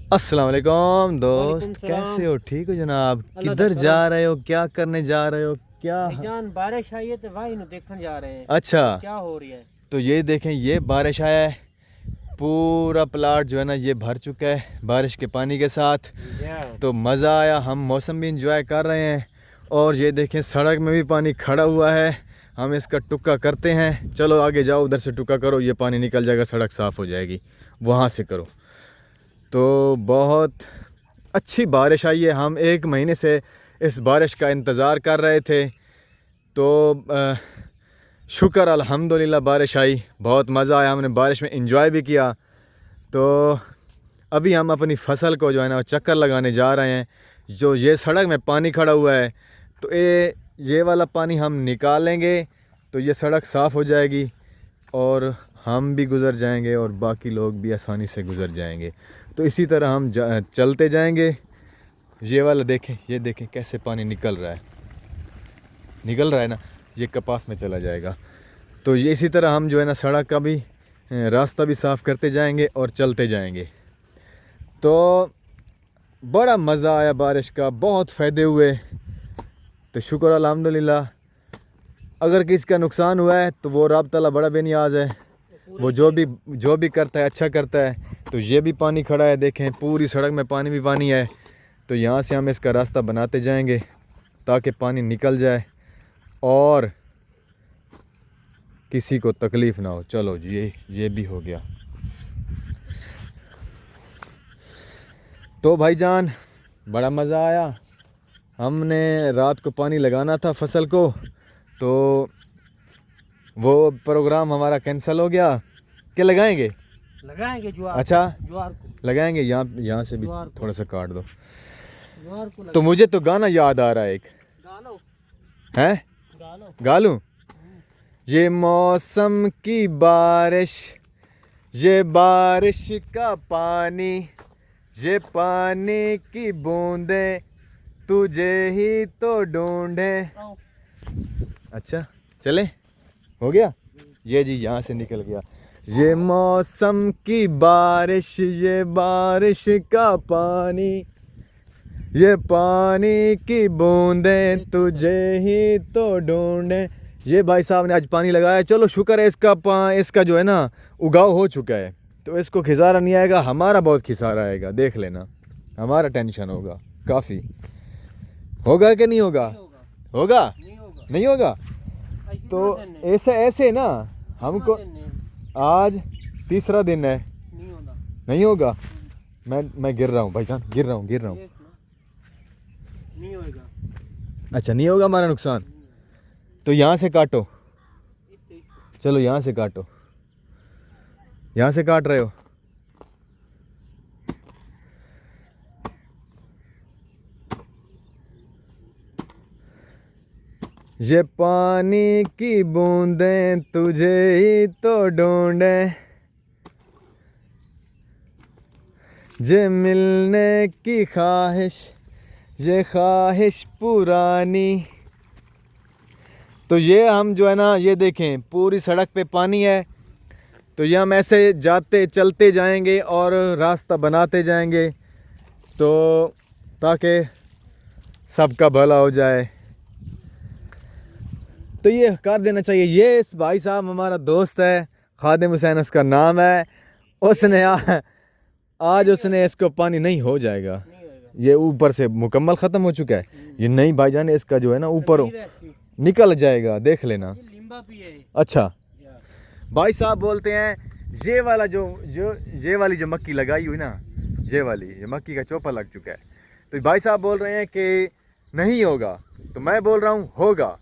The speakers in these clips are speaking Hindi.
अस्सलाम वालेकुम दोस्त, वालेकुम कैसे सलाम। हो? ठीक हो जनाब? अल्लाह किधर दा जा करम। रहे हो? क्या करने जा रहे हो? क्या? भाईजान बारिश आई है तो भाई नु देखने जा रहे हैं अच्छा, कि क्या हो रही है। तो ये देखें, ये बारिश आया है। पूरा प्लाट जो है ना ये भर चुका है बारिश के पानी के साथ। या तो मज़ा आया, हम मौसम भी इंजॉय कर रहे हैं। और ये देखें, सड़क में भी पानी खड़ा हुआ है। हम इसका टुक्का करते हैं। चलो आगे जाओ, उधर से टुक्का करो, ये पानी निकल जाएगा, सड़क साफ़ हो जाएगी। वहाँ से करो। तो बहुत अच्छी बारिश आई है। हम एक महीने से इस बारिश का इंतज़ार कर रहे थे। तो शुक्र अल्हम्दुलिल्लाह बारिश आई, बहुत मज़ा आया, हमने बारिश में इंजॉय भी किया। तो अभी हम अपनी फ़सल को जो है ना चक्कर लगाने जा रहे हैं। जो ये सड़क में पानी खड़ा हुआ है, तो ये वाला पानी हम निकालेंगे तो ये सड़क साफ़ हो जाएगी और हम भी गुज़र जाएंगे और बाकी लोग भी आसानी से गुज़र जाएंगे। तो इसी तरह हम चलते जाएंगे। ये वाला देखें, ये देखें कैसे पानी निकल रहा है ना, ये कपास में चला जाएगा। तो ये इसी तरह हम जो है ना सड़क का भी रास्ता भी साफ़ करते जाएंगे और चलते जाएंगे। तो बड़ा मज़ा आया बारिश का, बहुत फ़ायदे हुए। तो शुक्र अल्हम्दुलिल्लाह। अगर किसी का नुकसान हुआ है तो वो रब ताला बड़ा बेनियाज़ है। वो जो भी करता है अच्छा करता है। तो ये भी पानी खड़ा है, देखें पूरी सड़क में पानी भी पानी है। तो यहाँ से हम इसका रास्ता बनाते जाएंगे ताकि पानी निकल जाए और किसी को तकलीफ़ ना हो। चलो जी, ये भी हो गया। तो भाईजान बड़ा मज़ा आया। हमने रात को पानी लगाना था फसल को, तो वो प्रोग्राम हमारा कैंसिल हो गया। क्या लगाएंगे? लगाएंगे ज्वार अच्छा, ज्वार को लगाएंगे। यहाँ से भी ज्वार को थोड़ा सा काट दो। ज्वार को तो लगा मुझे तो गाना याद आ रहा है एक। गालो है? गालो। गालूं? ये मौसम की बारिश, ये बारिश का पानी, ये पानी की बूंदें तुझे ही तो ढूंढे। आओ। अच्छा, चले? हो गया? ये जी यहाँ से निकल गया। ये मौसम की बारिश, ये बारिश का पानी, ये पानी की बूंदें तुझे ही तो ढूंढे। ये भाई साहब ने आज पानी लगाया। चलो शुक्र है, इसका जो है ना उगाव हो चुका है। तो इसको खिसारा नहीं आएगा, हमारा बहुत खिसारा आएगा, देख लेना। हमारा टेंशन होगा काफ़ी। होगा कि नहीं होगा? नहीं होगा। होगा? नहीं होगा। नहीं होगा? आज तो कितना दिन है? ऐसे ऐसे ना कितना हमको दिन है? आज तीसरा दिन है। नहीं होगा। नहीं होगा? मैं गिर रहा हूँ भाईजान, गिर रहा हूँ। देख ना, नहीं होगा। अच्छा, नहीं होगा हमारा नुकसान? तो यहाँ से काटो। इतने- चलो यहाँ से काटो। यहाँ से काट रहे हो? ये पानी की बूंदें तुझे ही तो ढूंढे, ये मिलने की ख्वाहिश, ये ख्वाहिश पुरानी। तो ये हम जो है ना ये देखें पूरी सड़क पे पानी है। तो ये हम ऐसे जाते चलते जाएंगे और रास्ता बनाते जाएंगे, तो ताकि सबका भला हो जाए। तो ये कर देना चाहिए। ये इस भाई साहब हमारा दोस्त है, खादिम हुसैन उसका नाम है। उसने आज उसने इसको पानी नहीं हो जाएगा, नहीं होगा। ये ऊपर से मुकम्मल ख़त्म हो चुका है। ये नहीं भाईजान, इसका जो है ना ऊपर नहीं वैसी। निकल जाएगा, देख लेना। ये लिम्बा भी है। अच्छा, या। भाई साहब बोलते हैं ये वाला ये वाली जो मक्की लगाई हुई ना, ये मक्की का चोपा लग चुका है। तो भाई साहब बोल रहे हैं कि नहीं होगा, तो मैं बोल रहा हूँ होगा।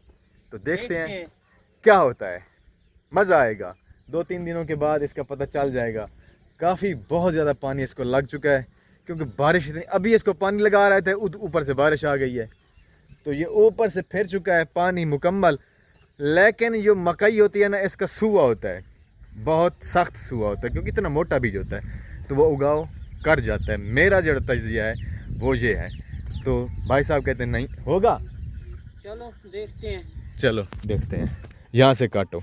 तो देखते हैं क्या होता है। मज़ा आएगा। 2-3 दिनों के बाद इसका पता चल जाएगा। काफ़ी बहुत ज़्यादा पानी इसको लग चुका है, क्योंकि बारिश इतनी, अभी इसको पानी लगा रहे थे, ऊपर से बारिश आ गई है। तो ये ऊपर से फिर चुका है पानी मुकम्मल। लेकिन जो मकई होती है ना, इसका सूआ होता है, बहुत सख्त सूआ होता है, क्योंकि इतना मोटा बीज होता है, तो वो उगाव कर जाता है। मेरा जो तजिया है वो ये है। तो भाई साहब कहते हैं नहीं होगा। चलो देखते हैं। चलो देखते हैं। यहाँ से काटो।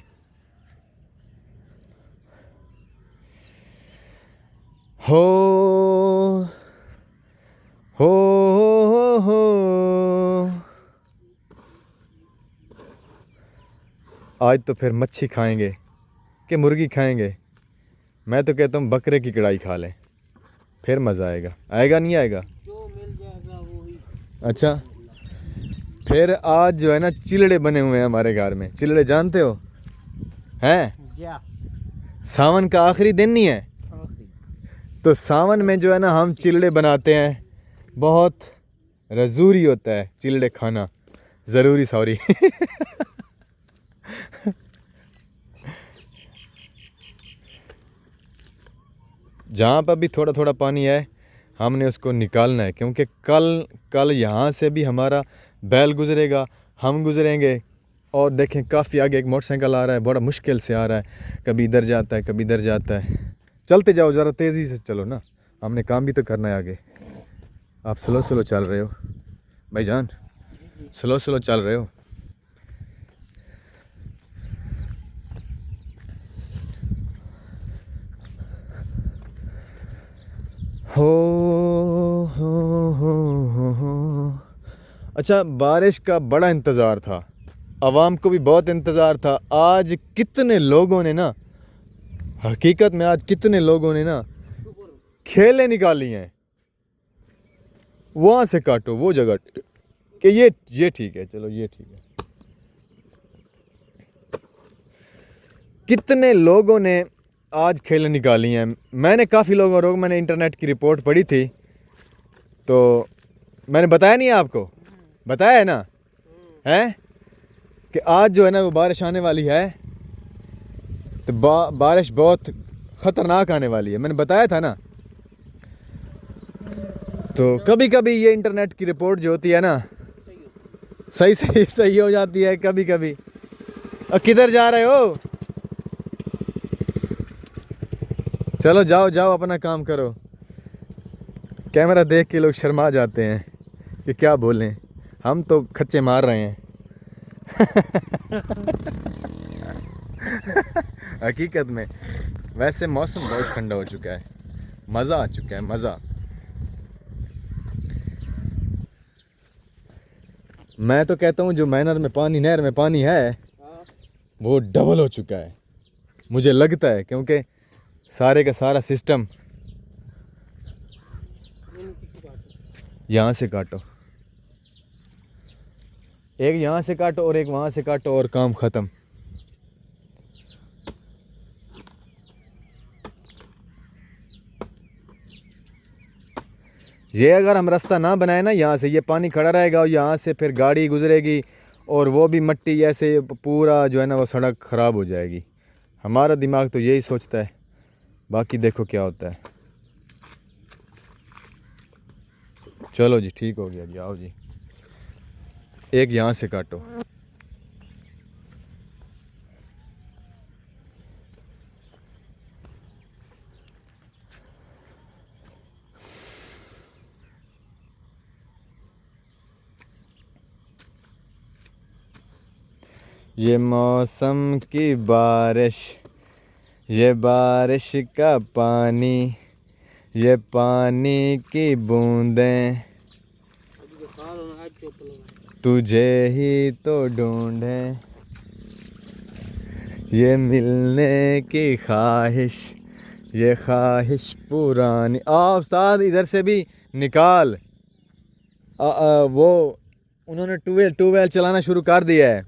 हो हो आज तो फिर मच्छी खाएंगे कि मुर्गी खाएंगे। मैं तो कहता हूँ बकरे की कढ़ाई खा लें, फिर मज़ा आएगा। आएगा नहीं आएगा? जो मिल जाएगा वो ही। अच्छा, फिर आज जो है ना चिलड़े बने हुए हैं हमारे घर में। चिलड़े जानते हो? हैं? क्या? सावन का आखिरी दिन नहीं है तो सावन में जो है ना हम चिलड़े बनाते हैं। बहुत ज़रूरी होता है चिलड़े खाना, ज़रूरी, सॉरी। जहाँ पर भी थोड़ा थोड़ा पानी है हमने उसको निकालना है, क्योंकि कल यहाँ से भी हमारा बैल गुजरेगा, हम गुजरेंगे। और देखें काफ़ी आगे एक मोटरसाइकिल आ रहा है, बड़ा मुश्किल से आ रहा है, कभी इधर जाता है कभी इधर जाता है। चलते जाओ, ज़रा तेज़ी से चलो ना, हमने काम भी तो करना है आगे। आप स्लो स्लो चल रहे हो भाईजान, स्लो स्लो चल रहे हो। हो। अच्छा, बारिश का बड़ा इंतज़ार था, आवाम को भी बहुत इंतज़ार था। आज कितने लोगों ने ना, हकीकत में आज कितने लोगों ने ना खेलें निकाली हैं। वहाँ से काटो वो जगह कि ये ठीक है, चलो ये ठीक है। कितने लोगों ने आज खेलें निकाली हैं। मैंने काफ़ी लोगों मैंने इंटरनेट की रिपोर्ट पढ़ी थी, तो मैंने बताया नहीं आपको, बताया है ना, है कि आज जो है ना वो बारिश आने वाली है। तो बारिश बहुत ख़तरनाक आने वाली है, मैंने बताया था ना। तो कभी कभी ये इंटरनेट की रिपोर्ट जो होती है ना सही हो जाती है कभी कभी। और किधर जा रहे हो? चलो जाओ जाओ, अपना काम करो। कैमरा देख के लोग शर्मा जाते हैं कि क्या बोलें, हम तो खच्चे मार रहे हैं। हकीकत में वैसे मौसम बहुत ठंडा हो चुका है, मज़ा आ चुका है, मज़ा। मैं तो कहता हूँ जो नहर में पानी है वो डबल हो चुका है, मुझे लगता है, क्योंकि सारे का सारा सिस्टम। यहाँ से काटो, एक यहाँ से काटो और एक वहाँ से काटो और काम ख़त्म। ये अगर हम रास्ता ना बनाए ना, यहाँ से ये पानी खड़ा रहेगा और यहाँ से फिर गाड़ी गुजरेगी और वो भी मट्टी, ऐसे पूरा जो है ना वो सड़क ख़राब हो जाएगी। हमारा दिमाग तो यही सोचता है, बाकी देखो क्या होता है। चलो जी, ठीक हो गया जी, आओ जी, एक यहाँ से काटो। ये मौसम की बारिश, ये बारिश का पानी, ये पानी की बूंदें तुझे ही तो ढूंढे, ये मिलने की ख्वाहिश, ये ख्वाहिश पुरानी। उस्ताद इधर से भी निकाल। वो उन्होंने ट्यूबवेल चलाना शुरू कर दिया है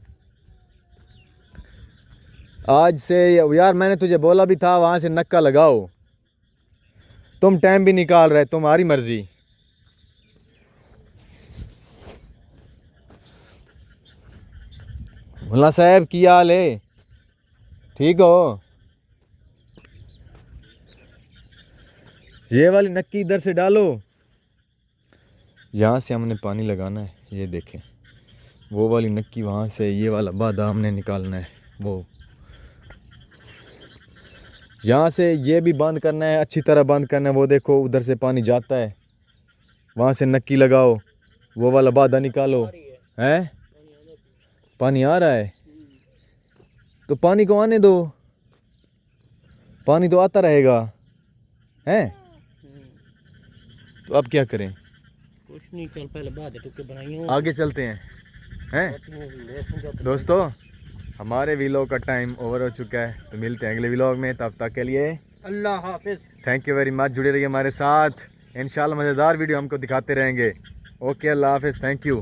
आज से। यार मैंने तुझे बोला भी था वहाँ से नक्का लगाओ, तुम टाइम भी निकाल रहे, तुम्हारी मर्जी। मुल्ला साहब की हाल है, ठीक हो? ये वाली नक्की इधर से डालो, यहाँ से हमने पानी लगाना है। ये देखें, वो वाली नक्की वहाँ से, ये वाला बादा हमने निकालना है। वो यहाँ से ये भी बंद करना है, अच्छी तरह बंद करना है। वो देखो उधर से पानी जाता है, वहाँ से नक्की लगाओ, वो वाला बादा निकालो। है पानी आ रहा है तो पानी को आने दो, पानी तो आता रहेगा। है तो अब क्या करें? कुछ कुछ नहीं, चल पहले बाद टुक्के बनाई हूँ। आगे चलते हैं दोस्तों। हमारे व्लॉग का टाइम ओवर हो चुका है, तो मिलते हैं अगले व्लॉग में। तब तक के लिए अल्लाह हाफिज। थैंक यू वेरी मच, जुड़े रहिए हमारे साथ। इंशाल्लाह मज़ेदार वीडियो हमको दिखाते रहेंगे। ओके, अल्लाह हाफिज़, thank you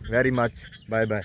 very much, bye bye.